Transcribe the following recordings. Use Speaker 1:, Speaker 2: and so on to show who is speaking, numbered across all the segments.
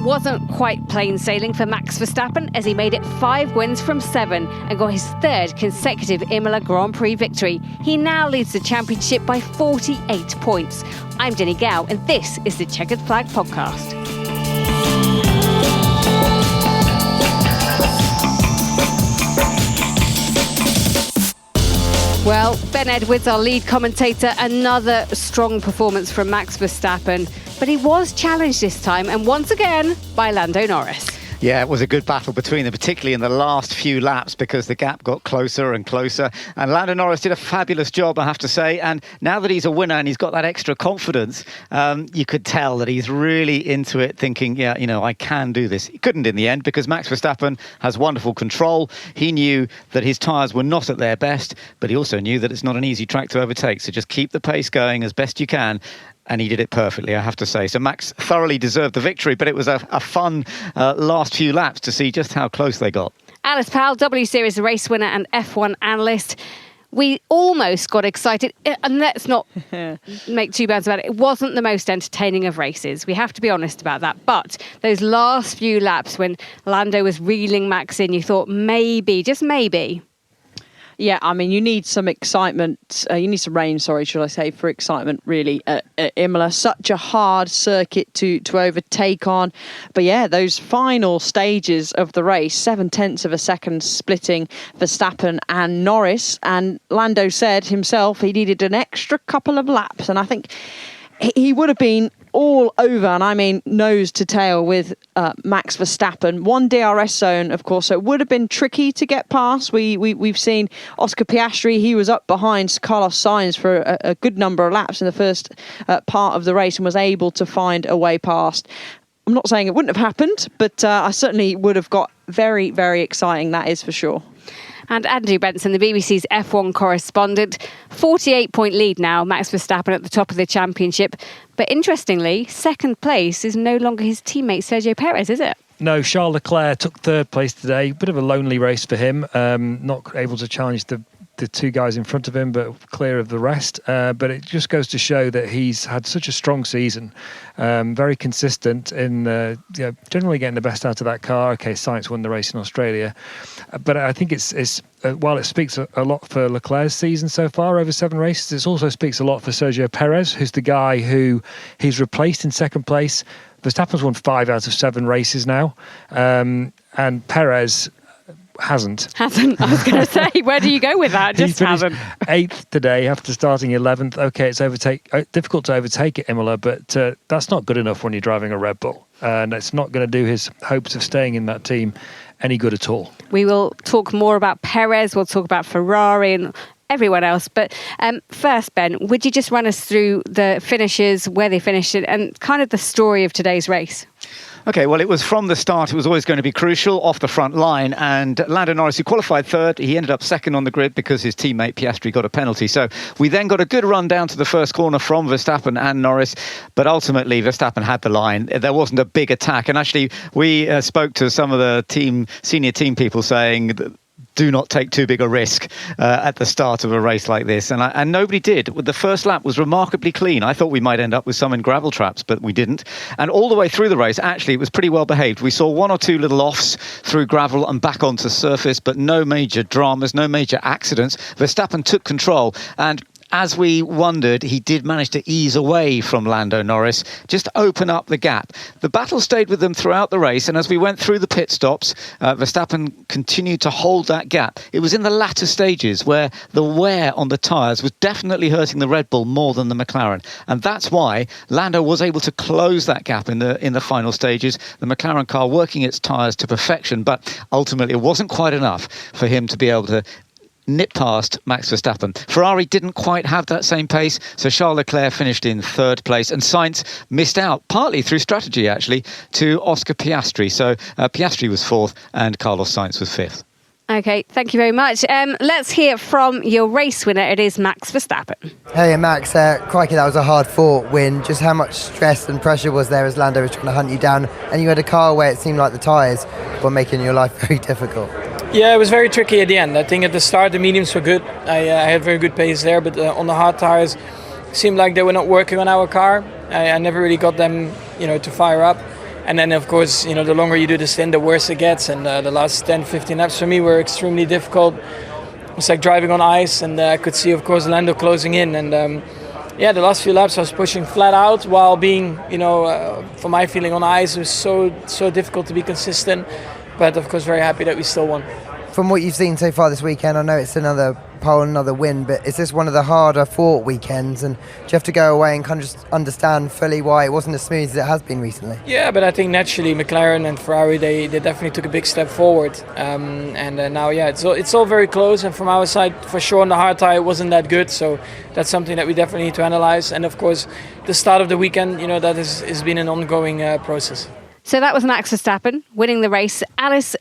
Speaker 1: wasn't quite plain sailing for Max Verstappen as he made it 5 wins from 7 and got his 3rd consecutive Imola Grand Prix victory. He now leads the championship by 48 points. I'm Jenny Gow and this is the Checkered Flag Podcast. Well, Ben Edwards, our lead commentator, another strong performance from Max Verstappen. But he was challenged this time, and once again, by Lando Norris.
Speaker 2: Yeah, it was a good battle between them, particularly in the last few laps, because the gap got closer and closer. And Lando Norris did a fabulous job, I have to say. And now that he's a winner and he's got that extra confidence, you could tell that he's really into it, thinking, yeah, you know, I can do this. He couldn't in the end because Max Verstappen has wonderful control. He knew that his tyres were not at their best, but he also knew that it's not an easy track to overtake. So just keep the pace going as best you can. And he did it perfectly, I have to say. So Max thoroughly deserved the victory, but it was a fun last few laps to see just how close they got.
Speaker 1: Alice Powell, W Series race winner and F1 analyst. We almost got excited, and let's not make two bounds about it. It wasn't the most entertaining of races. We have to be honest about that. But those last few laps when Lando was reeling Max in, you thought maybe, just maybe.
Speaker 3: Yeah, I mean, you need some excitement. You need some rain, should I say, for excitement, really, at Imola. Such a hard circuit to overtake on. But yeah, those final stages of the race, 0.7 of a second splitting Verstappen and Norris. And Lando said himself he needed an extra couple of laps. And I think he would have been all over, and I mean nose to tail with Max Verstappen. One DRS zone, of course, so it would have been tricky to get past. We've seen Oscar Piastri, he was up behind Carlos Sainz for a good number of laps in the first part of the race and was able to find a way past. I'm not saying it wouldn't have happened, but I certainly would have got very, very exciting, that is for sure.
Speaker 1: And Andrew Benson, the BBC's F1 correspondent, 48-point lead now, Max Verstappen at the top of the championship. But interestingly, second place is no longer his teammate Sergio Perez, is it?
Speaker 4: No, Charles Leclerc took third place today. Bit of a lonely race for him. Not able to challenge the two guys in front of him, but clear of the rest. But it just goes to show that he's had such a strong season, very consistent in generally getting the best out of that car. Okay, Sainz won the race in Australia, but I think it's while it speaks a lot for Leclerc's season so far over 7 races, it also speaks a lot for Sergio Perez, who's the guy who he's replaced in second place. Verstappen's won 5 out of 7 races now, and Perez hasn't. I
Speaker 1: was going to say, where do you go with that? Just hasn't.
Speaker 4: 8th today after starting 11th. Okay, it's difficult to overtake at Imola, but that's not good enough when you're driving a Red Bull. And it's not going to do his hopes of staying in that team any good at all.
Speaker 1: We will talk more about Perez. We'll talk about Ferrari and everyone else. But first, Ben, would you just run us through the finishes, where they finished it, and kind of the story of today's race?
Speaker 2: Okay, well, it was from the start. It was always going to be crucial off the front line. And Lando Norris, who qualified 3rd, he ended up 2nd on the grid because his teammate Piastri got a penalty. So we then got a good run down to the first corner from Verstappen and Norris. But ultimately, Verstappen had the line. There wasn't a big attack. And actually, we spoke to some of the senior team people saying that do not take too big a risk at the start of a race like this. And nobody did. The first lap was remarkably clean. I thought we might end up with some in gravel traps, but we didn't. And all the way through the race, actually, it was pretty well behaved. We saw 1 or 2 little offs through gravel and back onto surface, but no major dramas, no major accidents. Verstappen took control, and as we wondered, he did manage to ease away from Lando Norris, just open up the gap. The battle stayed with them throughout the race, and as we went through the pit stops, Verstappen continued to hold that gap. It was in the latter stages where the wear on the tyres was definitely hurting the Red Bull more than the McLaren, and that's why Lando was able to close that gap in the final stages. The McLaren car working its tyres to perfection, but ultimately it wasn't quite enough for him to be able to nip past Max Verstappen. Ferrari didn't quite have that same pace, so Charles Leclerc finished in 3rd place, and Sainz missed out, partly through strategy actually, to Oscar Piastri. So Piastri was 4th and Carlos Sainz was 5th.
Speaker 1: Okay, thank you very much. Let's hear from your race winner. It is Max Verstappen.
Speaker 5: Hey, Max. Crikey, that was a hard-fought win. Just how much stress and pressure was there as Lando was trying to hunt you down, and you had a car where it seemed like the tyres were making your life very difficult?
Speaker 6: Yeah, it was very tricky at the end. I think at the start the mediums were good. I had very good pace there, but on the hard tyres, it seemed like they were not working on our car. I never really got them, to fire up. And then, of course, the longer you do the stint, the worse it gets. And the last 10, 15 laps for me were extremely difficult. It was like driving on ice, and I could see, of course, Lando closing in. And the last few laps I was pushing flat out while being, for my feeling on ice, it was so difficult to be consistent. But, of course, very happy that we still won.
Speaker 5: From what you've seen so far this weekend, I know it's another pole, another win, but is this one of the harder fought weekends? And do you have to go away and kind of just understand fully why it wasn't as smooth as it has been recently?
Speaker 6: Yeah, but I think naturally McLaren and Ferrari, they definitely took a big step forward. Now, it's all very close. And from our side, for sure, on the hard tire, it wasn't that good. So that's something that we definitely need to analyze. And of course, the start of the weekend, that has been an ongoing process.
Speaker 1: So that was Max Verstappen winning the race. Alice,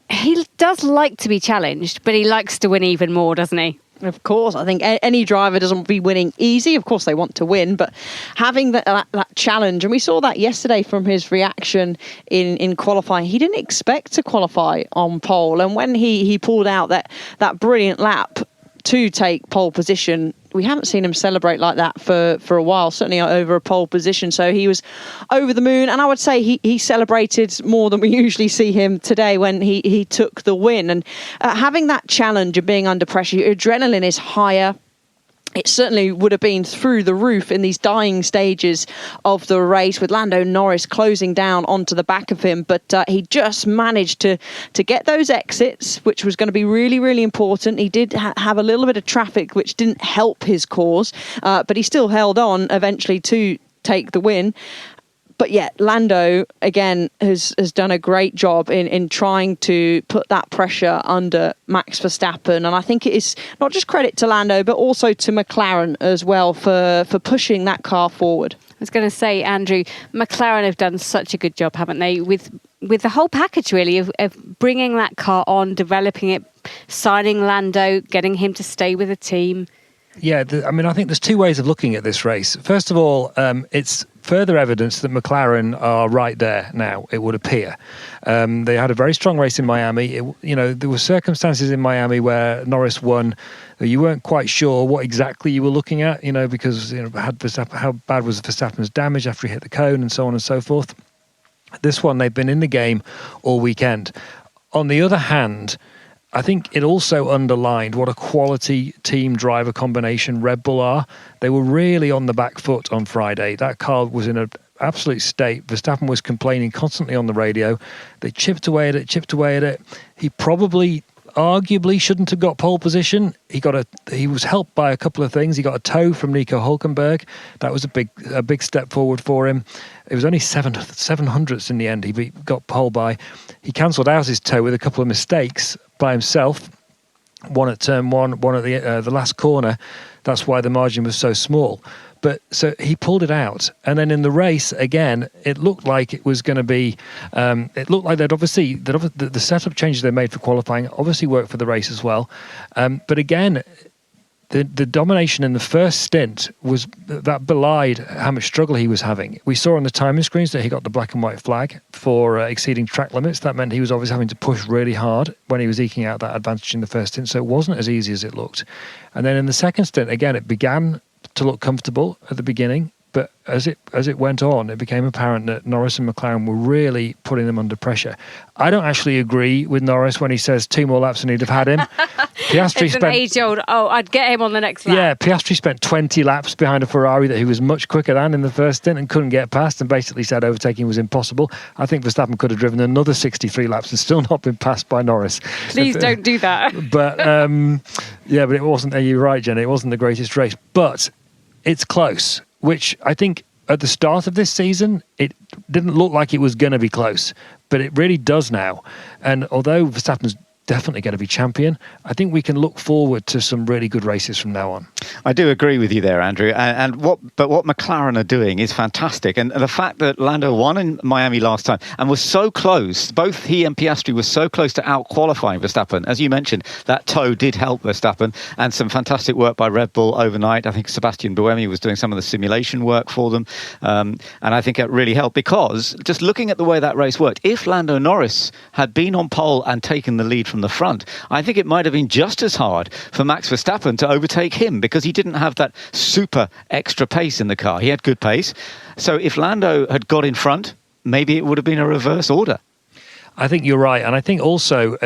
Speaker 1: he does like to be challenged, but he likes to win even more, doesn't he?
Speaker 3: Of course, I think any driver doesn't want to be winning easy. Of course, they want to win, but having that challenge, and we saw that yesterday from his reaction in qualifying. He didn't expect to qualify on pole, and when he pulled out that brilliant lap to take pole position, we haven't seen him celebrate like that for a while, certainly over a pole position. So he was over the moon, and I would say he celebrated more than we usually see him today when he took the win. And having that challenge of being under pressure, your adrenaline is higher. It certainly would have been through the roof in these dying stages of the race, with Lando Norris closing down onto the back of him. But he just managed to get those exits, which was going to be really, really important. He did have a little bit of traffic, which didn't help his cause, but he still held on eventually to take the win. But yet, Lando, again, has done a great job in trying to put that pressure under Max Verstappen. And I think it is not just credit to Lando, but also to McLaren as well for pushing that car forward.
Speaker 1: I was going to say, Andrew, McLaren have done such a good job, haven't they, with the whole package, really, of bringing that car on, developing it, signing Lando, getting him to stay with the team.
Speaker 4: Yeah, I think there's two ways of looking at this race. First of all, it's further evidence that McLaren are right there now, it would appear. They had a very strong race in Miami. There were circumstances in Miami where Norris won. You weren't quite sure what exactly you were looking at, because how bad was Verstappen's damage after he hit the cone and so on and so forth. This one, they've been in the game all weekend. On the other hand, I think it also underlined what a quality team driver combination Red Bull are. They were really on the back foot on Friday. That car was in an absolute state. Verstappen was complaining constantly on the radio. They chipped away at it. He probably, arguably, shouldn't have got pole position. He was helped by a couple of things. He got a tow from Nico Hülkenberg. That was a big step forward for him. It was only 700ths in the end. He got pole by. He cancelled out his tow with a couple of mistakes by himself. One at turn one at the last corner. That's why the margin was so small. But so he pulled it out, and then in the race again, it looked like it was going to be. It looked like the setup changes they made for qualifying obviously worked for the race as well. But again, the domination in the first stint was that belied how much struggle he was having. We saw on the timing screens that he got the black and white flag for exceeding track limits. That meant he was obviously having to push really hard when he was eking out that advantage in the first stint. So it wasn't as easy as it looked. And then in the second stint, again, it began to look comfortable at the beginning, but as it went on, it became apparent that Norris and McLaren were really putting them under pressure. I don't actually agree with Norris when he says 2 more laps and he'd have had him. Piastri
Speaker 1: it's an age-old, I'd get him on the next lap.
Speaker 4: Yeah, Piastri spent 20 laps behind a Ferrari that he was much quicker than in the first stint and couldn't get past, and basically said overtaking was impossible. I think Verstappen could have driven another 63 laps and still not been passed by Norris.
Speaker 1: Please don't do that.
Speaker 4: But but it wasn't, you're right, Jenny, it wasn't the greatest race. But it's close, which I think at the start of this season, it didn't look like it was going to be close, but it really does now. And although Verstappen's definitely going to be champion, I think we can look forward to some really good races from now on.
Speaker 2: I do agree with you there, Andrew. What McLaren are doing is fantastic. And the fact that Lando won in Miami last time and was so close, both he and Piastri were so close to out-qualifying Verstappen. As you mentioned, that tow did help Verstappen, and some fantastic work by Red Bull overnight. I think Sebastian Buemi was doing some of the simulation work for them. And I think it really helped, because just looking at the way that race worked, if Lando Norris had been on pole and taken the lead from the front, I think it might have been just as hard for Max Verstappen to overtake him, because he didn't have that super extra pace in the car. He had good pace. So if Lando had got in front, maybe it would have been a reverse order.
Speaker 4: I think you're right, and I think also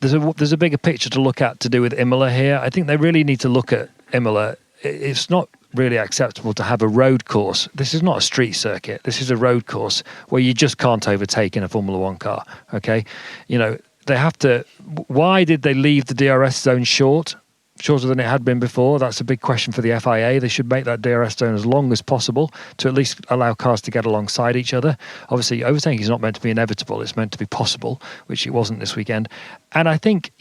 Speaker 4: there's a bigger picture to look at to do with Imola here. I think they really need to look at Imola. It's not really acceptable to have a road course. This is not a street circuit. This is a road course where you just can't overtake in a Formula One car. Okay, they have to. Why did they leave the DRS zone shorter than it had been before? That's a big question for the FIA. They should make that DRS zone as long as possible to at least allow cars to get alongside each other. Obviously, overtaking is not meant to be inevitable. It's meant to be possible, which it wasn't this weekend. And I think,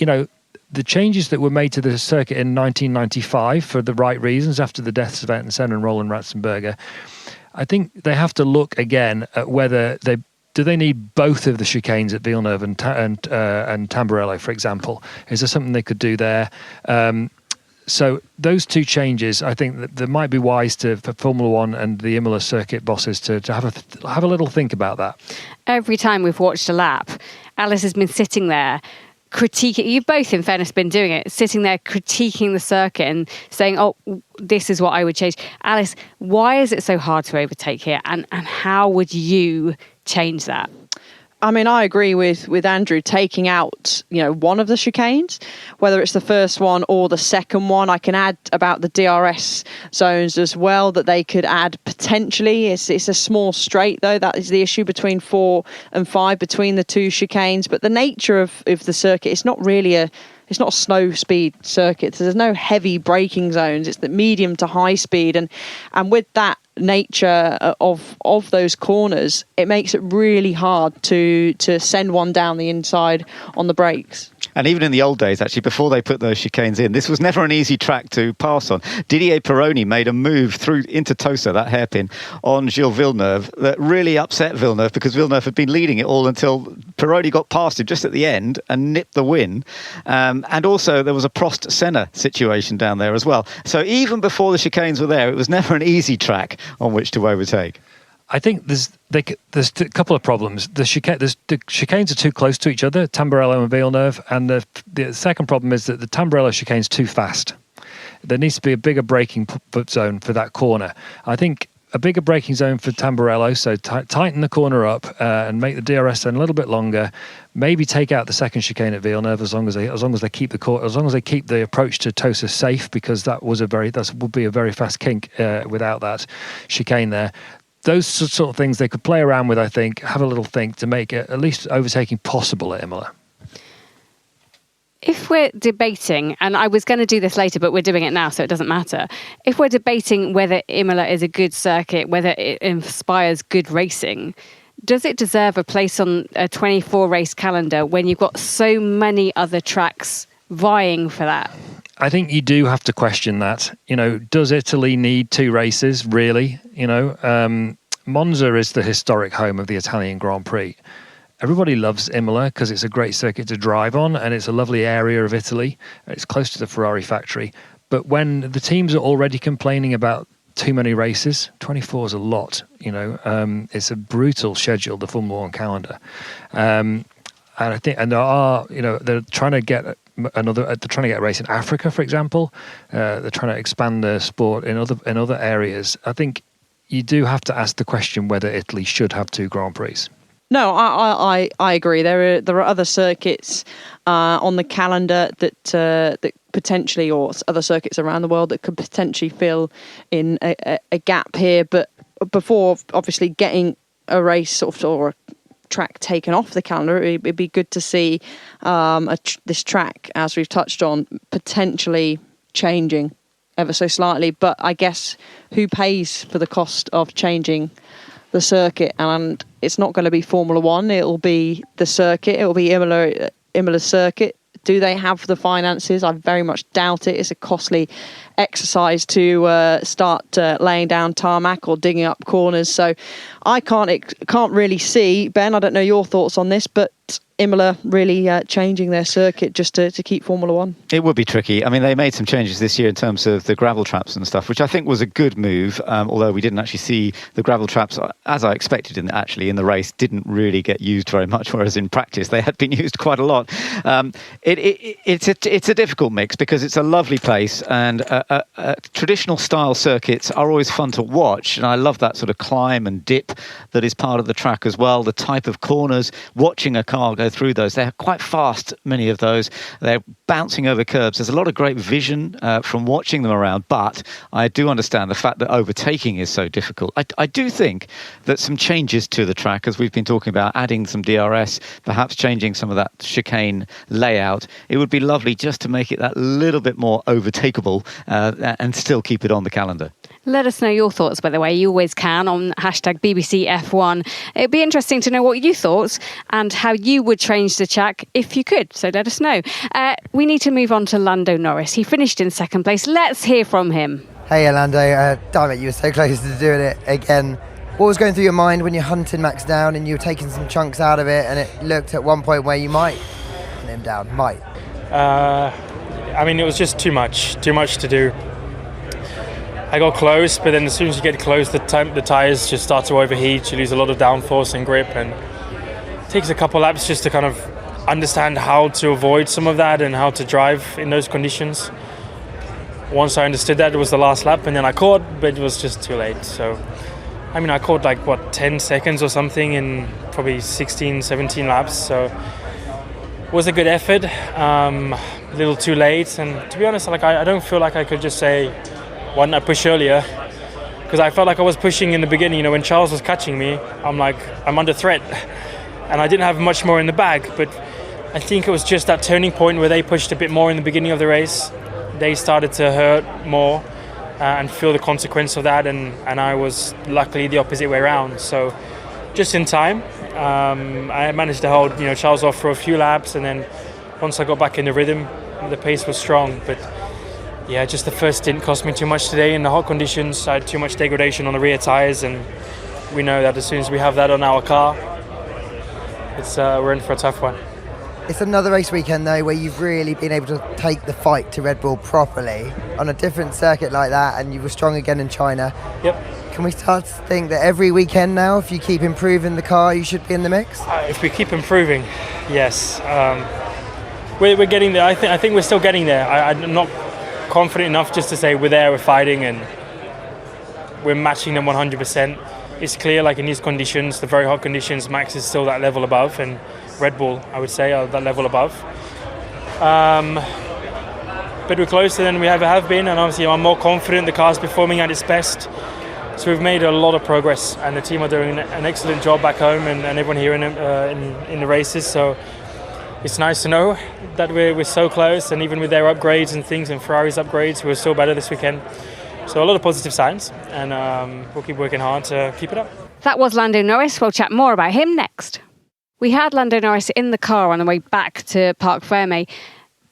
Speaker 4: the changes that were made to the circuit in 1995 for the right reasons after the deaths of Ayrton Senna and Roland Ratzenberger, I think they have to look again at whether do they need both of the chicanes at Villeneuve and Tamburello, for example? Is there something they could do there? So those two changes, I think that they might be wise for Formula One and the Imola circuit bosses to have a little think about that. Every
Speaker 1: time we've watched a lap, Alice has been sitting there critiquing. You've both, in fairness, been doing it, sitting there critiquing the circuit and saying, "Oh, this is what I would change." Alice, why is it so hard to overtake here, and how would you change that?
Speaker 3: I mean, I agree with Andrew taking out, one of the chicanes, whether it's the first one or the second one. I can add about the DRS zones as well that they could add potentially. It's a small straight, though. That is the issue between 4 and 5, between the two chicanes. But the nature of the circuit, it's not a slow speed circuit. So there's no heavy braking zones. It's the medium to high speed. And with that nature of those corners, it makes it really hard to send one down the inside on the brakes.
Speaker 2: And even in the old days, actually, before they put those chicanes in, this was never an easy track to pass on. Didier Pironi made a move through into Tosa, that hairpin, on Gilles Villeneuve that really upset Villeneuve, because Villeneuve had been leading it all until Pironi got past him just at the end and nipped the win. And also there was a Prost-Senna situation down there as well. So even before the chicanes were there, it was never an easy track on which to overtake.
Speaker 4: I think there's a couple of problems. The chicanes are too close to each other, Tamburello and Villeneuve, and the second problem is that the Tamburello chicane's too fast. There needs to be a bigger braking zone for that corner. I think a bigger braking zone for Tamburello, so tighten the corner up and make the DRS zone a little bit longer. Maybe take out the second chicane at Villeneuve as long as they keep the approach to Tosa safe, because that would be a very fast kink without that chicane there. Those sort of things they could play around with, I think, have a little think to make it at least overtaking possible at Imola.
Speaker 1: If we're debating, and I was going to do this later, but we're doing it now, so it doesn't matter. If we're debating whether Imola is a good circuit, whether it inspires good racing, does it deserve a place on a 24-race calendar when you've got so many other tracks vying for that?
Speaker 4: I think you do have to question that. Does Italy need 2 races, really? Monza is the historic home of the Italian Grand Prix. Everybody loves Imola because it's a great circuit to drive on and it's a lovely area of Italy. It's close to the Ferrari factory. But when the teams are already complaining about too many races, 24 is a lot. It's a brutal schedule, the Formula One calendar. And I think, they're trying to get a race in Africa, for example. They're trying to expand the sport in other areas. I think you do have to ask the question whether Italy should have 2 Grand Prix.
Speaker 3: No, I agree. There are other circuits on the calendar that potentially, or other circuits around the world that could potentially fill in a gap here. But before obviously getting a race or a track taken off the calendar, it'd be good to see this track, as we've touched on, potentially changing ever so slightly. But I guess who pays for the cost of changing the circuit? And it's not going to be Formula One. It'll be the circuit. It'll be Imola circuit. Do they have the finances? I very much doubt it. It's a costly exercise to start laying down tarmac or digging up corners. So I can't really see, Ben, I don't know your thoughts on this, but Imola really changing their circuit just to keep Formula One.
Speaker 2: It would be tricky. I mean, they made some changes this year in terms of the gravel traps and stuff, which I think was a good move, although we didn't actually see the gravel traps, as I expected in the race, didn't really get used very much, whereas in practice they had been used quite a lot. It's a difficult mix because it's a lovely place, and traditional style circuits are always fun to watch, and I love that sort of climb and dip that is part of the track as well, the type of corners, watching a car go through those. They're quite fast, many of those. They're bouncing over curbs. There's a lot of great vision from watching them around, but I do understand the fact that overtaking is so difficult. I do think that some changes to the track, as we've been talking about, adding some DRS, perhaps changing some of that chicane layout, it would be lovely just to make it that little bit more overtakeable and still keep it on the calendar.
Speaker 1: Let us know your thoughts, by the way. You always can on hashtag BBC F1. It'd be interesting to know what you thought and how you would change the track if you could. So let us know. We need to move on to Lando Norris. He finished in second place. Let's hear from him.
Speaker 5: Hey, Lando. Damn it, you were so close to doing it again. What was going through your mind when you're hunting Max down and you were taking some chunks out of it, and it looked at one point where you might hunt him down?
Speaker 7: I mean, it was just too much to do. I got close, but then as soon as you get close, the tyres just start to overheat. You lose a lot of downforce and grip, and it takes a couple laps just to kind of understand how to avoid some of that and how to drive in those conditions. Once I understood that, it was the last lap, and then I caught, but it was just too late. So, I mean, I caught 10 seconds or something in probably 16, 17 laps. So it was a good effort, a little too late. And to be honest, I don't feel like I could just say, why didn't I push earlier? Because I felt like I was pushing in the beginning. When Charles was catching me, I'm under threat. And I didn't have much more in the bag. But I think it was just that turning point where they pushed a bit more in the beginning of the race. They started to hurt more and feel the consequence of that. And I was luckily the opposite way around. So just in time, I managed to hold Charles off for a few laps. And then once I got back in the rhythm, the pace was strong. But yeah, just the first stint cost me too much today in the hot conditions. I had too much degradation on the rear tyres, and we know that as soon as we have that on our car, we're in for a tough one.
Speaker 5: It's another race weekend, though, where you've really been able to take the fight to Red Bull properly on a different circuit like that, and you were strong again in China.
Speaker 7: Yep.
Speaker 5: Can we start to think that every weekend now, if you keep improving the car, you should be in the mix?
Speaker 7: If we keep improving, yes. We're getting there. I think we're still getting there. I'm not confident enough just to say we're there, we're fighting, and we're matching them 100%. It's clear, in these conditions, the very hot conditions, Max is still that level above, and Red Bull, I would say, are that level above. But we're closer than we ever have been, and obviously I'm more confident the car's performing at its best. So we've made a lot of progress, and the team are doing an excellent job back home, and everyone here in the races. So it's nice to know that we're so close, and even with their upgrades and things and Ferrari's upgrades, we're still better this weekend. So a lot of positive signs, and we'll keep working hard to keep it up.
Speaker 1: That was Lando Norris. We'll chat more about him next. We had Lando Norris in the car on the way back to Parc Fermé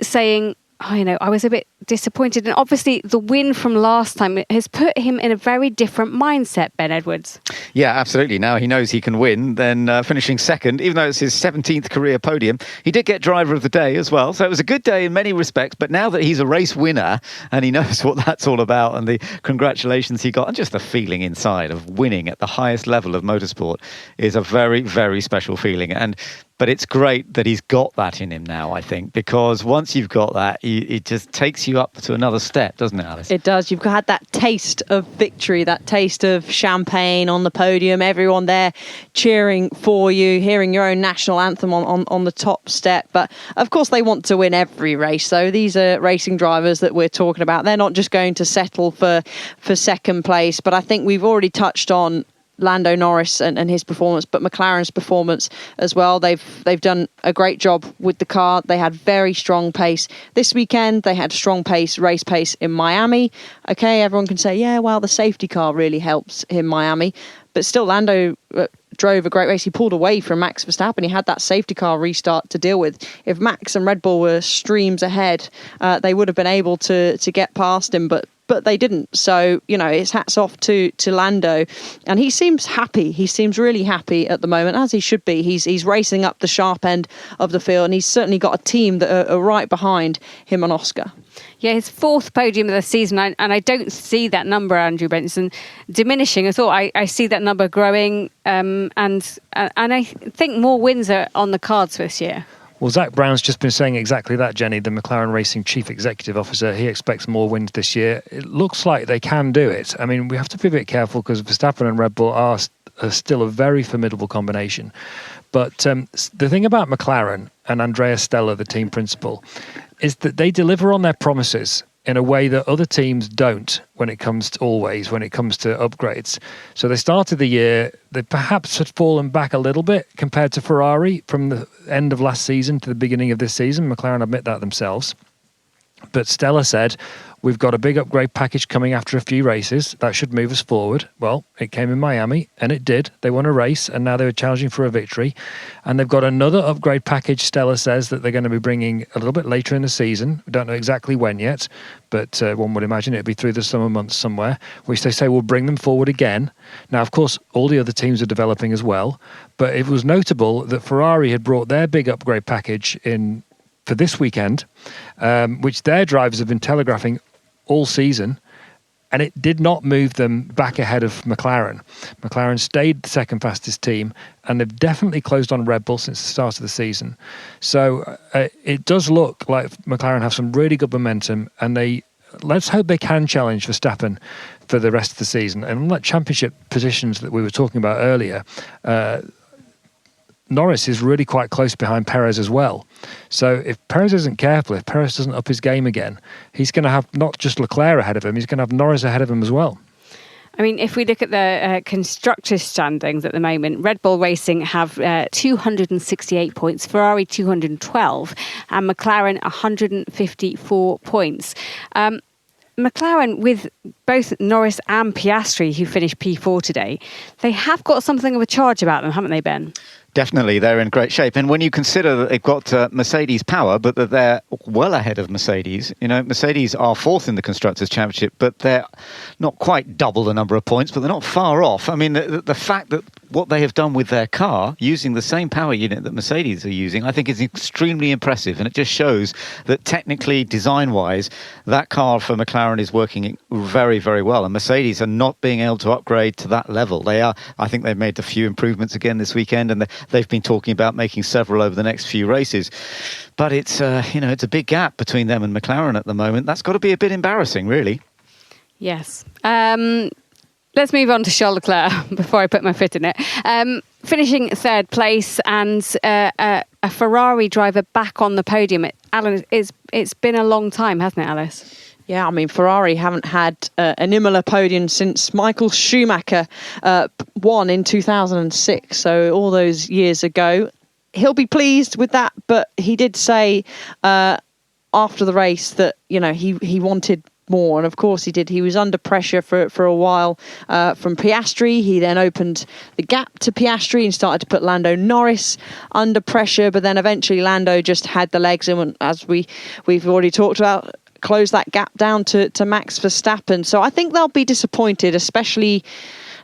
Speaker 1: saying, I was a bit disappointed. And obviously the win from last time has put him in a very different mindset, Ben Edwards.
Speaker 2: Yeah, absolutely. Now he knows he can win, then finishing second, even though it's his 17th career podium. He did get driver of the day as well. So it was a good day in many respects. But now that he's a race winner and he knows what that's all about and the congratulations he got and just the feeling inside of winning at the highest level of motorsport is a very, very special feeling. But it's great that he's got that in him now, I think, because once you've got that, it just takes you up to another step, doesn't it, Alice?
Speaker 3: It does. You've had that taste of victory, that taste of champagne on the podium, everyone there cheering for you, hearing your own national anthem on the top step. But of course, they want to win every race. So these are racing drivers that we're talking about. They're not just going to settle for second place. But I think we've already touched on Lando Norris and his performance, but McLaren's performance as well. They've done a great job with the car. They had very strong pace this weekend. They had strong race pace in Miami. Okay, everyone can say, yeah, well, the safety car really helps in Miami. But still, Lando drove a great race. He pulled away from Max Verstappen. He had that safety car restart to deal with. If Max and Red Bull were streams ahead, they would have been able to get past him. But but they didn't. So, it's hats off to Lando. And he seems happy. He seems really happy at the moment, as he should be. He's racing up the sharp end of the field, and he's certainly got a team that are right behind him and Oscar.
Speaker 1: Yeah, his 4th podium of the season, and I don't see that number, Andrew Benson, diminishing at all. I see that number growing, and I think more wins are on the cards this year.
Speaker 4: Well, Zach Brown's just been saying exactly that, Jenny, the McLaren Racing Chief Executive Officer. He expects more wins this year. It looks like they can do it. I mean, we have to be a bit careful because Verstappen and Red Bull are still a very formidable combination. But the thing about McLaren and Andrea Stella, the team principal, is that they deliver on their promises in a way that other teams don't when it comes to upgrades. So they started the year, they perhaps had fallen back a little bit compared to Ferrari from the end of last season to the beginning of this season. McLaren admit that themselves. But Stella said, we've got a big upgrade package coming after a few races. That should move us forward. Well, it came in Miami, and it did. They won a race, and now they were challenging for a victory. And they've got another upgrade package, Stella says, that they're going to be bringing a little bit later in the season. We don't know exactly when yet, but one would imagine it'll be through the summer months somewhere, which they say will bring them forward again. Now, of course, all the other teams are developing as well, but it was notable that Ferrari had brought their big upgrade package in for this weekend, which their drivers have been telegraphing all season, and it did not move them back ahead of McLaren. McLaren stayed the second fastest team, and they've definitely closed on Red Bull since the start of the season. So it does look like McLaren have some really good momentum, and let's hope they can challenge Verstappen for the rest of the season. And like championship positions that we were talking about earlier, Norris is really quite close behind Perez as well. So if Perez isn't careful, if Perez doesn't up his game again, he's going to have not just Leclerc ahead of him, he's going to have Norris ahead of him as well.
Speaker 1: I mean, if we look at the constructors' standings at the moment, Red Bull Racing have 268 points, Ferrari 212, and McLaren 154 points. McLaren, with both Norris and Piastri, who finished P4 today, they have got something of a charge about them, haven't they, Ben?
Speaker 2: Definitely, they're in great shape. And when you consider that they've got Mercedes power, but that they're well ahead of Mercedes, Mercedes are 4th in the Constructors' Championship, but they're not quite double the number of points, but they're not far off. I mean, the fact that what they have done with their car, using the same power unit that Mercedes are using, I think is extremely impressive. And it just shows that technically, design-wise, that car for McLaren is working very, very well. And Mercedes are not being able to upgrade to that level. I think they've made a few improvements again this weekend, and they've been talking about making several over the next few races. But it's a big gap between them and McLaren at the moment. That's got to be a bit embarrassing, really.
Speaker 1: Yes. Let's move on to Charles Leclerc before I put my foot in it. Finishing 3rd place and a Ferrari driver back on the podium. Alan, it's been a long time, hasn't it, Alice?
Speaker 3: Yeah, I mean, Ferrari haven't had an Imola podium since Michael Schumacher won in 2006, so all those years ago. He'll be pleased with that, but he did say after the race that, he wanted more, and of course he did. He was under pressure for a while from Piastri. He then opened the gap to Piastri and started to put Lando Norris under pressure, but then eventually Lando just had the legs in, as we've already talked about, close that gap down to Max Verstappen. So I think they'll be disappointed, especially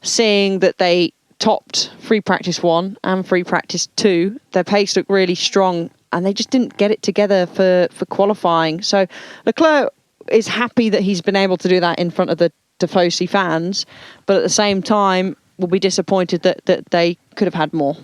Speaker 3: seeing that they topped free practice 1 and free practice 2. Their pace looked really strong, and they just didn't get it together for qualifying. So Leclerc is happy that he's been able to do that in front of the Tifosi fans, but at the same time will be disappointed that they could have had more.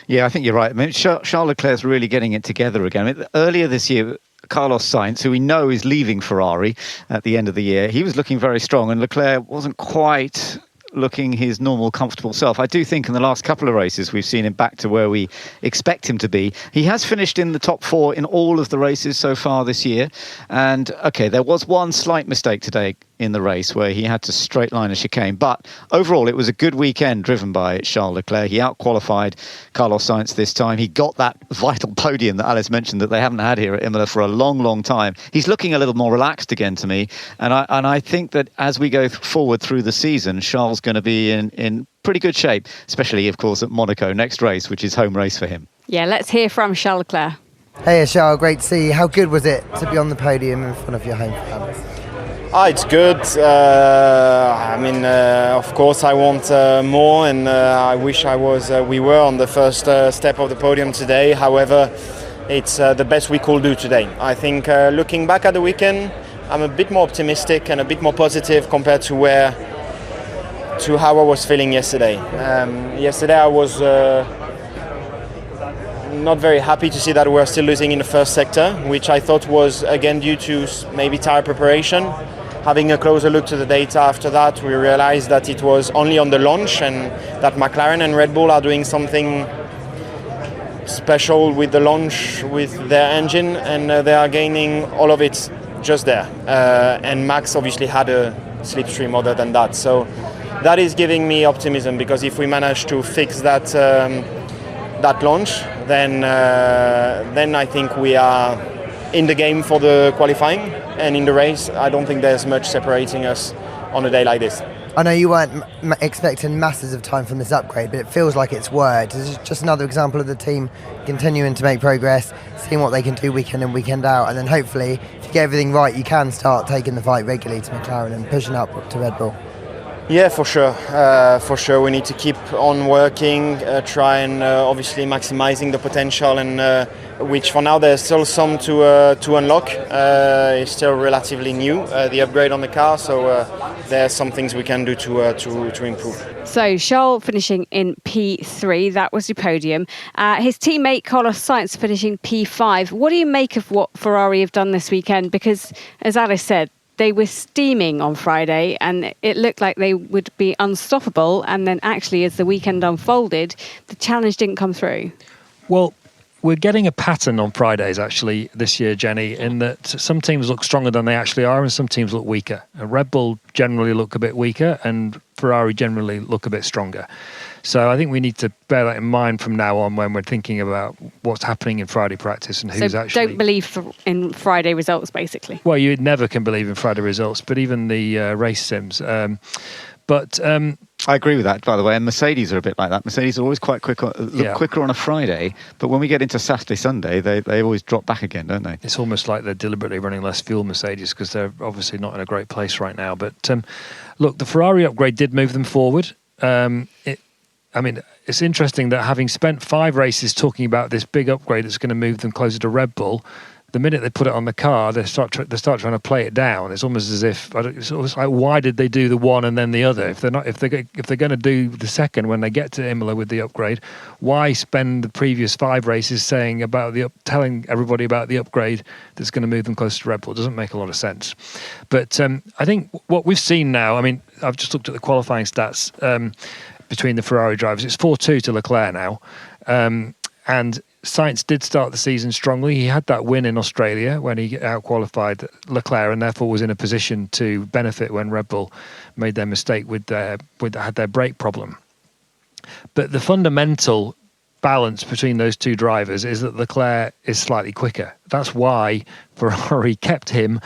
Speaker 2: Yeah, I think you're right. I mean, Charles Leclerc's really getting it together again. I mean, earlier this year, Carlos Sainz, who we know is leaving Ferrari at the end of the year, he was looking very strong, and Leclerc wasn't quite looking his normal, comfortable self. I do think in the last couple of races we've seen him back to where we expect him to be. He has finished in the top 4 in all of the races so far this year. And, okay, there was one slight mistake today in the race where he had to straight line a chicane. But overall, it was a good weekend driven by Charles Leclerc. He out-qualified Carlos Sainz this time. He got that vital podium that Alice mentioned that they haven't had here at Imola for a long, long time. He's looking a little more relaxed again to me. And I think that as we go forward through the season, Charles going to be in pretty good shape, especially, of course, at Monaco next race, which is home race for him.
Speaker 1: Yeah, let's hear from Charles Leclerc.
Speaker 5: Hey, Charles, great to see you. How good was it to be on the podium in front of your home fans?
Speaker 8: It's good. Of course, I want more, and I wish we were on the first step of the podium today. However, it's the best we could do today. I think looking back at the weekend, I'm a bit more optimistic and a bit more positive compared to how I was feeling yesterday. Yesterday, I was not very happy to see that we're still losing in the first sector, which I thought was again due to maybe tire preparation. Having a closer look to the data after that, we realized that it was only on the launch and that McLaren and Red Bull are doing something special with the launch with their engine, and they are gaining all of it just there. And Max obviously had a slipstream other than that. So that is giving me optimism, because if we manage to fix that launch, then I think we are in the game for the qualifying, and in the race I don't think there's much separating us on a day like this.
Speaker 5: I know you weren't expecting masses of time from this upgrade, but it feels like it's worked. It's just another example of the team continuing to make progress, seeing what they can do weekend in, weekend out, and then hopefully if you get everything right you can start taking the fight regularly to McLaren and pushing up to Red Bull.
Speaker 8: Yeah, for sure. We need to keep on working, try and obviously maximizing the potential, and which for now there's still some to unlock. It's still relatively new, the upgrade on the car, so there are some things we can do to improve.
Speaker 1: So Charles finishing in P3, that was your podium. His teammate Carlos Sainz finishing P5. What do you make of what Ferrari have done this weekend? Because as Alice said, they were steaming on Friday and it looked like they would be unstoppable. And then actually, as the weekend unfolded, the challenge didn't come through.
Speaker 4: Well, we're getting a pattern on Fridays, actually, this year, Jenny, in that some teams look stronger than they actually are and some teams look weaker. Red Bull generally look a bit weaker and Ferrari generally look a bit stronger. So I think we need to bear that in mind from now on when we're thinking about what's happening in Friday practice and who's actually...
Speaker 1: don't believe in Friday results, basically.
Speaker 4: Well, you never can believe in Friday results, but even the race sims. I
Speaker 2: agree with that, by the way, and Mercedes are a bit like that. Mercedes are always quite quicker on a Friday, but when we get into Saturday, Sunday, they always drop back again, don't they?
Speaker 4: It's almost like they're deliberately running less fuel, Mercedes, because they're obviously not in a great place right now. But look, the Ferrari upgrade did move them forward. It's interesting that having spent 5 races talking about this big upgrade that's going to move them closer to Red Bull, the minute they put it on the car, they start trying to play it down. It's almost as if it's almost like, why did they do the one and then the other? If they're going to do the second when they get to Imola with the upgrade, why spend the previous 5 races saying about telling everybody about the upgrade that's going to move them closer to Red Bull? It doesn't make a lot of sense. But I think what we've seen now, I've just looked at the qualifying stats between the Ferrari drivers. It's 4-2 to Leclerc now, and Sainz did start the season strongly. He had that win in Australia when he out-qualified Leclerc and therefore was in a position to benefit when Red Bull made their mistake had their brake problem. But the fundamental balance between those two drivers is that Leclerc is slightly quicker. That's why Ferrari kept him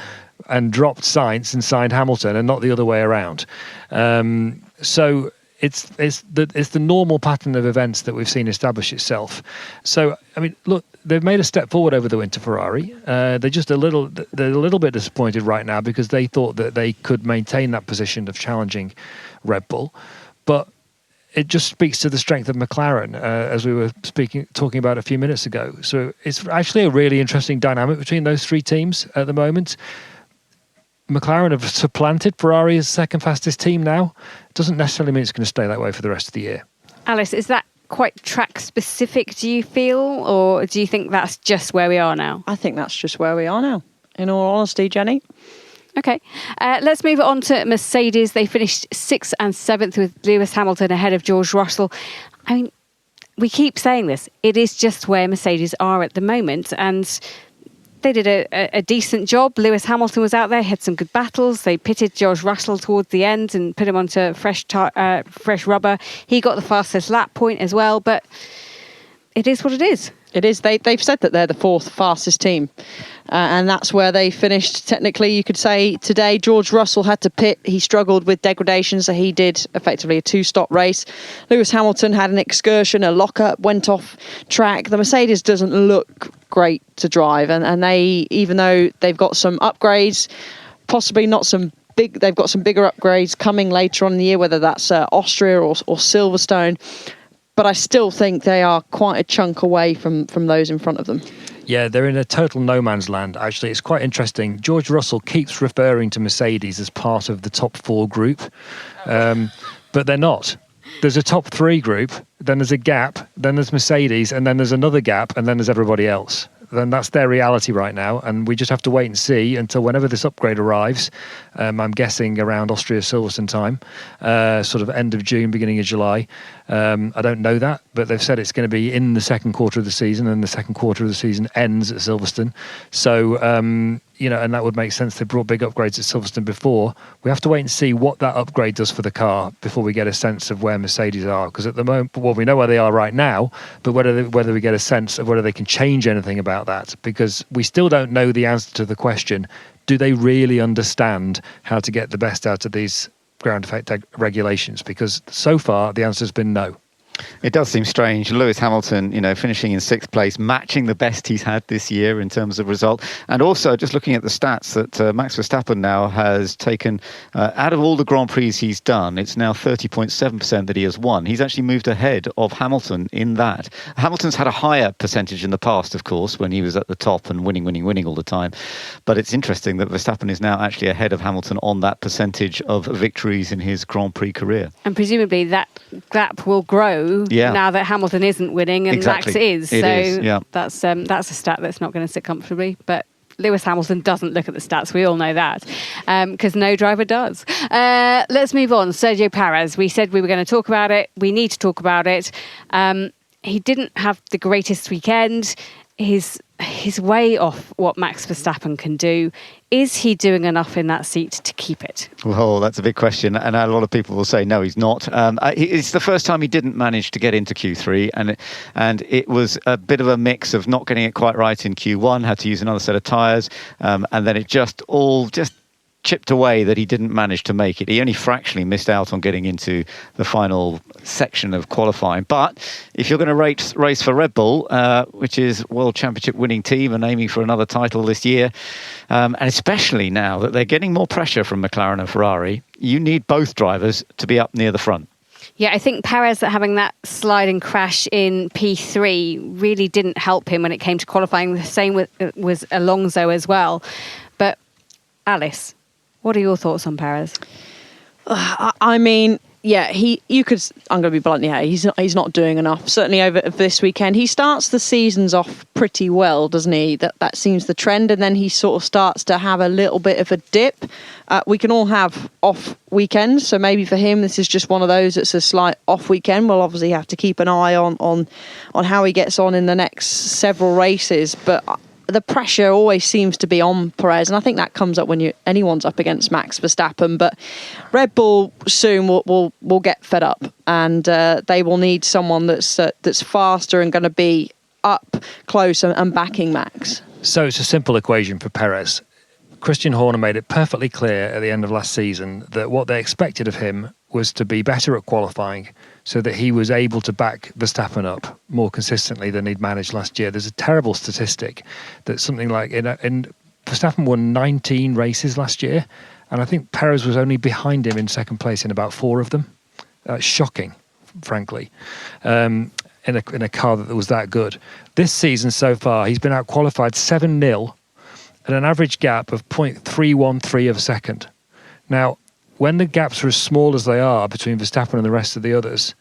Speaker 4: and dropped Sainz and signed Hamilton and not the other way around. So it's the normal pattern of events that we've seen establish itself. So, look, they've made a step forward over the winter, Ferrari. They're a little bit disappointed right now because they thought that they could maintain that position of challenging Red Bull. But it just speaks to the strength of McLaren, as we were talking about a few minutes ago. So it's actually a really interesting dynamic between those 3 teams at the moment. McLaren have supplanted Ferrari as second fastest team now. Doesn't necessarily mean it's going to stay that way for the rest of the year.
Speaker 1: Alice, is that quite track specific, do you feel, or do you think that's just where we are now?
Speaker 3: I think that's just where we are now, in all honesty, Jenny.
Speaker 1: Okay, let's move on to Mercedes. They finished 6th and 7th with Lewis Hamilton ahead of George Russell. We keep saying this. It is just where Mercedes are at the moment, and they did a decent job. Lewis Hamilton was out there, had some good battles. They pitted George Russell towards the end and put him onto fresh rubber. He got the fastest lap point as well, but it is what it is.
Speaker 3: It is. They've said that they're the fourth fastest team. And that's where they finished. Technically, you could say today George Russell had to pit. He struggled with degradation, so he did effectively a 2-stop race. Lewis Hamilton had an excursion, a lockup, went off track. The Mercedes doesn't look great to drive, and they, even though they've got some upgrades, possibly not some big, they've got some bigger upgrades coming later on in the year, whether that's Austria or Silverstone. But I still think they are quite a chunk away from those in front of them.
Speaker 4: Yeah, they're in a total no man's land, actually. It's quite interesting. George Russell keeps referring to Mercedes as part of the top 4 group, but they're not. There's a top 3 group, then there's a gap, then there's Mercedes, and then there's another gap, and then there's everybody else. Then that's their reality right now, and we just have to wait and see until whenever this upgrade arrives. I'm guessing around Austria Silverstone time, sort of end of June, beginning of July. I don't know that, but they've said it's going to be in the second quarter of the season, and the second quarter of the season ends at Silverstone. So, and that would make sense. They brought big upgrades at Silverstone before. We have to wait and see what that upgrade does for the car before we get a sense of where Mercedes are. Because at the moment, well, we know where they are right now, but whether we get a sense of whether they can change anything about that, because we still don't know the answer to the question, do they really understand how to get the best out of these ground effect regulations? Because so far the answer has been no.
Speaker 2: It does seem strange. Lewis Hamilton, finishing in 6th place, matching the best he's had this year in terms of result. And also, just looking at the stats that Max Verstappen now has taken, out of all the Grand Prix he's done, it's now 30.7% that he has won. He's actually moved ahead of Hamilton in that. Hamilton's had a higher percentage in the past, of course, when he was at the top and winning all the time. But it's interesting that Verstappen is now actually ahead of Hamilton on that percentage of victories in his Grand Prix career.
Speaker 1: And presumably that gap will grow now that Hamilton isn't winning and Max is. That's a stat that's not going to sit comfortably. But Lewis Hamilton doesn't look at the stats. We all know that because no driver does. Let's move on. Sergio Perez. We said we were going to talk about it. We need to talk about it. He didn't have the greatest weekend. He's way off what Max Verstappen can do. Is he doing enough in that seat to keep it?
Speaker 2: Well, that's a big question. And a lot of people will say, no, he's not. It's the first time he didn't manage to get into Q3. And it was a bit of a mix of not getting it quite right in Q1, had to use another set of tyres. And then it just chipped away that he didn't manage to make it. He only fractionally missed out on getting into the final section of qualifying. But if you're going to race for Red Bull, which is World Championship winning team and aiming for another title this year, and especially now that they're getting more pressure from McLaren and Ferrari, you need both drivers to be up near the front.
Speaker 1: Yeah, I think Perez having that sliding crash in P3 really didn't help him when it came to qualifying. The same was Alonso as well. But Alice, what are your thoughts on Perez?
Speaker 3: I mean, yeah, I'm going to be blunt here. He's not doing enough. Certainly over this weekend, he starts the seasons off pretty well, doesn't he? That seems the trend, and then he sort of starts to have a little bit of a dip. We can all have off weekends, so maybe for him this is just one of those. It's a slight off weekend. We'll obviously have to keep an eye on how he gets on in the next several races, but the pressure always seems to be on Perez, and I think that comes up when anyone's up against Max Verstappen. But Red Bull soon will get fed up, and they will need someone that's faster and going to be up close and backing Max.
Speaker 4: So it's a simple equation for Perez. Christian Horner made it perfectly clear at the end of last season that what they expected of him was to be better at qualifying, so that he was able to back Verstappen up more consistently than he'd managed last year. There's a terrible statistic that something like in Verstappen won 19 races last year, and I think Perez was only behind him in second place in about 4 of them. That's shocking, frankly, in a car that was that good. This season so far, he's been out-qualified 7-0 at an average gap of 0.313 of a second. Now, when the gaps are as small as they are between Verstappen and the rest of the others,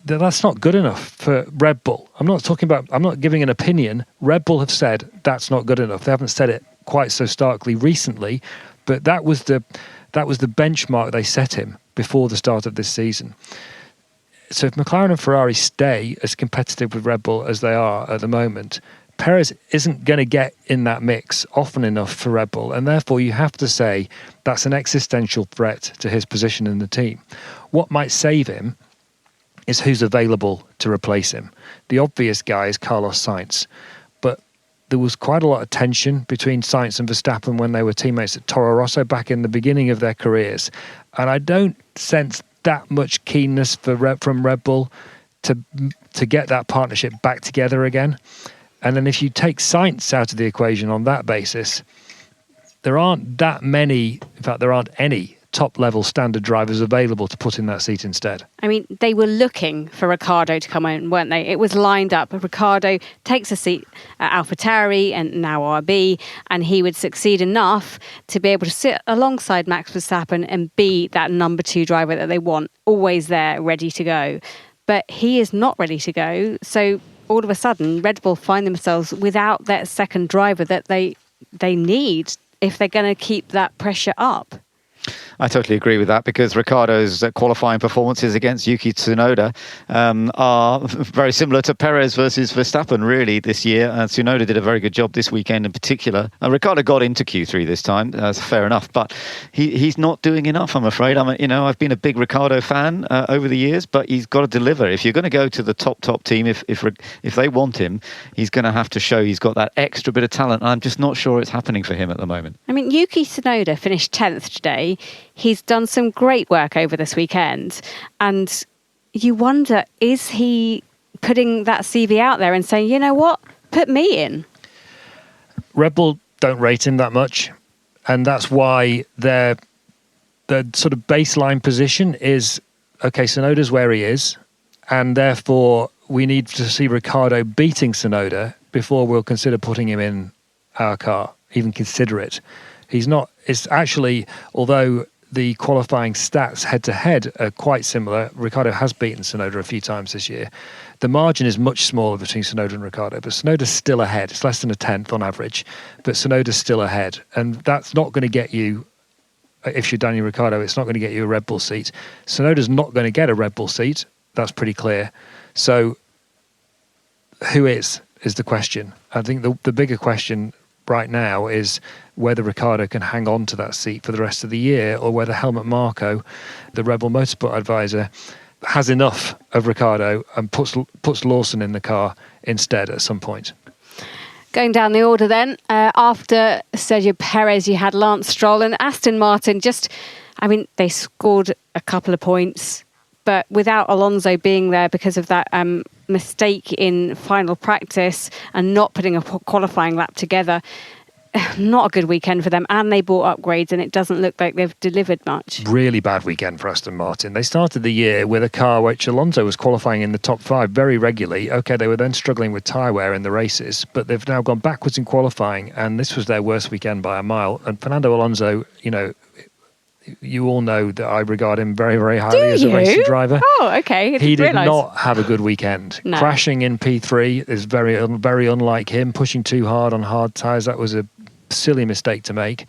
Speaker 4: that's not good enough for Red Bull. I'm not giving an opinion. Red Bull have said that's not good enough. They haven't said it quite so starkly recently, but that was the benchmark they set him before the start of this season. So if McLaren and Ferrari stay as competitive with Red Bull as they are at the moment, Perez isn't going to get in that mix often enough for Red Bull, and therefore you have to say that's an existential threat to his position in the team. What might save him is who's available to replace him. The obvious guy is Carlos Sainz, but there was quite a lot of tension between Sainz and Verstappen when they were teammates at Toro Rosso back in the beginning of their careers, and I don't sense that much keenness from Red Bull to get that partnership back together again. And then if you take Sainz out of the equation on that basis, there aren't that many, in fact, there aren't any top-level standard drivers available to put in that seat instead.
Speaker 1: I mean, they were looking for Ricciardo to come in, weren't they? It was lined up. Ricciardo takes a seat at AlphaTauri and now RB, and he would succeed enough to be able to sit alongside Max Verstappen and be that number 2 driver that they want, always there, ready to go. But he is not ready to go. So all of a sudden, Red Bull find themselves without that second driver that they need if they're going to keep that pressure up.
Speaker 2: I totally agree with that, because Ricciardo's qualifying performances against Yuki Tsunoda are very similar to Perez versus Verstappen, really, this year. Tsunoda did a very good job this weekend in particular. Ricciardo got into Q3 this time, that's fair enough, but he's not doing enough, I'm afraid. I've been a big Ricciardo fan over the years, but he's got to deliver. If you're going to go to the top team, if they want him, he's going to have to show he's got that extra bit of talent. I'm just not sure it's happening for him at the moment.
Speaker 1: I mean, Yuki Tsunoda finished 10th today. He's done some great work over this weekend, and you wonder, is he putting that CV out there and saying, you know what, put me in?
Speaker 4: Red Bull don't rate him that much, and that's why their sort of baseline position is, okay, Tsunoda's where he is, and therefore we need to see Ricciardo beating Tsunoda before we'll consider putting him in our car, even consider it. He's not, it's actually, although the qualifying stats head-to-head are quite similar, Ricciardo has beaten Tsunoda a few times this year. The margin is much smaller between Tsunoda and Ricciardo, but Tsunoda's still ahead. It's less than a tenth on average, but Tsunoda's still ahead. And that's not going to get you, if you're Daniel Ricciardo, it's not going to get you a Red Bull seat. Tsunoda's not going to get a Red Bull seat. That's pretty clear. So who is the question. I think the bigger question right now is whether Ricciardo can hang on to that seat for the rest of the year, or whether Helmut Marko, the Red Bull Motorsport advisor, has enough of Ricciardo and puts Lawson in the car instead at some point.
Speaker 1: Going down the order then, after Sergio Perez, you had Lance Stroll and Aston Martin. They scored a couple of points, but without Alonso being there because of that mistake in final practice and not putting a qualifying lap together, not a good weekend for them. And they bought upgrades, and it doesn't look like they've delivered much.
Speaker 4: Really bad weekend for Aston Martin. They started the year with a car which Alonso was qualifying in the top 5 very regularly. Okay, they were then struggling with tyre wear in the races, but they've now gone backwards in qualifying, and this was their worst weekend by a mile. And Fernando Alonso, you all know that I regard him very, very highly as a racing driver.
Speaker 1: Oh, okay.
Speaker 4: He did not have a good weekend. No. Crashing in P3 is very, very unlike him. Pushing too hard on hard tyres, that was a silly mistake to make.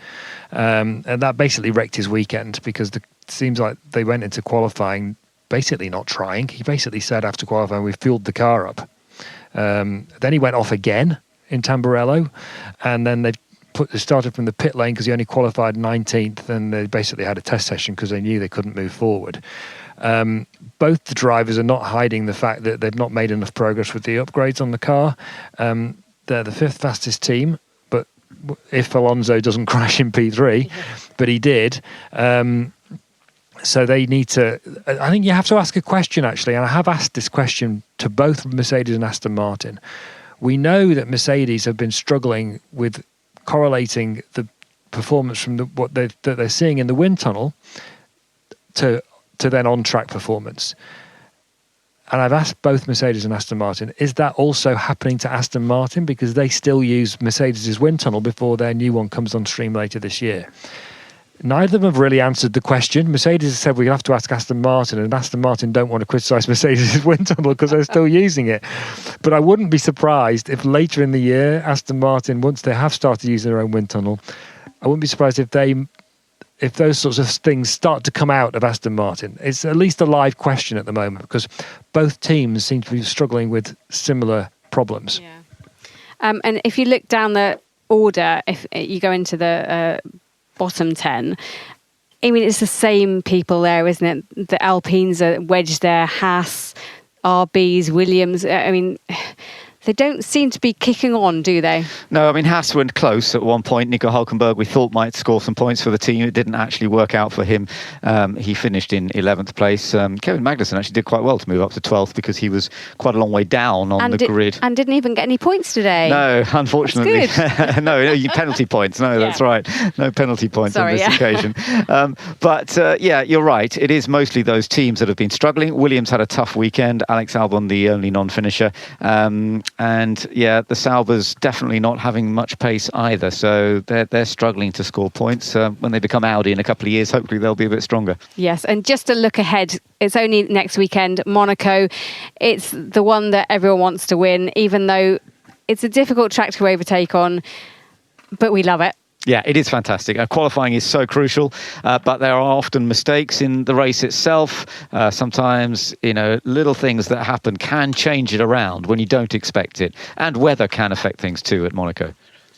Speaker 4: And that basically wrecked his weekend, because it seems like they went into qualifying basically not trying. He basically said after qualifying, we fueled the car up. Then he went off again in Tamburello, and then they started from the pit lane because he only qualified 19th, and they basically had a test session because they knew they couldn't move forward. Both the drivers are not hiding the fact that they've not made enough progress with the upgrades on the car. They're the 5th fastest team, but if Alonso doesn't crash in P3, but he did, so they need to, I think you have to ask a question actually, and I have asked this question to both Mercedes and Aston Martin. We know that Mercedes have been struggling with correlating the performance from what they're seeing in the wind tunnel to then on-track performance. And I've asked both Mercedes and Aston Martin, is that also happening to Aston Martin? Because they still use Mercedes' wind tunnel before their new one comes on stream later this year. Neither of them have really answered the question. Mercedes has said we have to ask Aston Martin, and Aston Martin don't want to criticise Mercedes' wind tunnel because they're still using it. But I wouldn't be surprised if later in the year, Aston Martin, once they have started using their own wind tunnel, I wouldn't be surprised if those sorts of things start to come out of Aston Martin. It's at least a live question at the moment, because both teams seem to be struggling with similar problems.
Speaker 1: Yeah. And if you look down the order, if you go into the bottom 10, I mean, it's the same people there, isn't it? The Alpines are wedged there, Haas, RBs, Williams. I mean, they don't seem to be kicking on, do they?
Speaker 2: No, I mean, Haas went close at one point. Nico Hulkenberg, we thought, might score some points for the team. It didn't actually work out for him. He finished in 11th place. Kevin Magnussen actually did quite well to move up to 12th because he was quite a long way down on the grid.
Speaker 1: And didn't even get any points today.
Speaker 2: No, unfortunately. No, penalty points. No,
Speaker 1: Yeah.
Speaker 2: that's right. No penalty points on this
Speaker 1: yeah.
Speaker 2: occasion. But you're right. It is mostly those teams that have been struggling. Williams had a tough weekend. Alex Albon, the only non-finisher. And yeah, the Saubers definitely not having much pace either. So they're struggling to score points. When they become Audi in a couple of years, hopefully they'll be a bit stronger.
Speaker 1: Yes, and just to look ahead, it's only next weekend, Monaco. It's the one that everyone wants to win, even though it's a difficult track to overtake on, but we love it.
Speaker 2: Yeah, it is fantastic. Qualifying is so crucial, but there are often mistakes in the race itself. Sometimes, little things that happen can change it around when you don't expect it. And weather can affect things too at Monaco.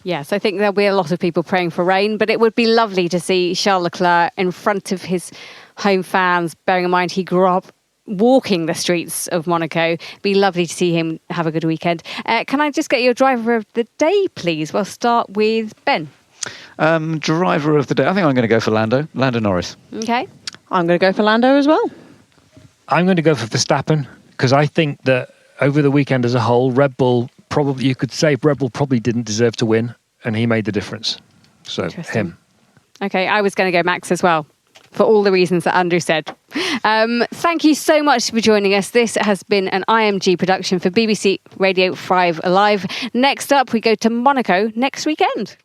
Speaker 1: Yes, I think there'll be a lot of people praying for rain, but it would be lovely to see Charles Leclerc in front of his home fans, bearing in mind he grew up walking the streets of Monaco. It'd be lovely to see him have a good weekend. Can I just get your driver of the day, please? We'll start with Ben.
Speaker 2: Driver of the day. I think I'm going to go for Lando Norris.
Speaker 1: Okay.
Speaker 3: I'm going to go for Lando as well.
Speaker 4: I'm going to go for Verstappen because I think that over the weekend as a whole, Red Bull probably didn't deserve to win, and he made the difference. So him.
Speaker 1: Okay, I was going to go Max as well, for all the reasons that Andrew said. Thank you so much for joining us. This has been an IMG production for BBC Radio 5 Live. Next up, we go to Monaco next weekend.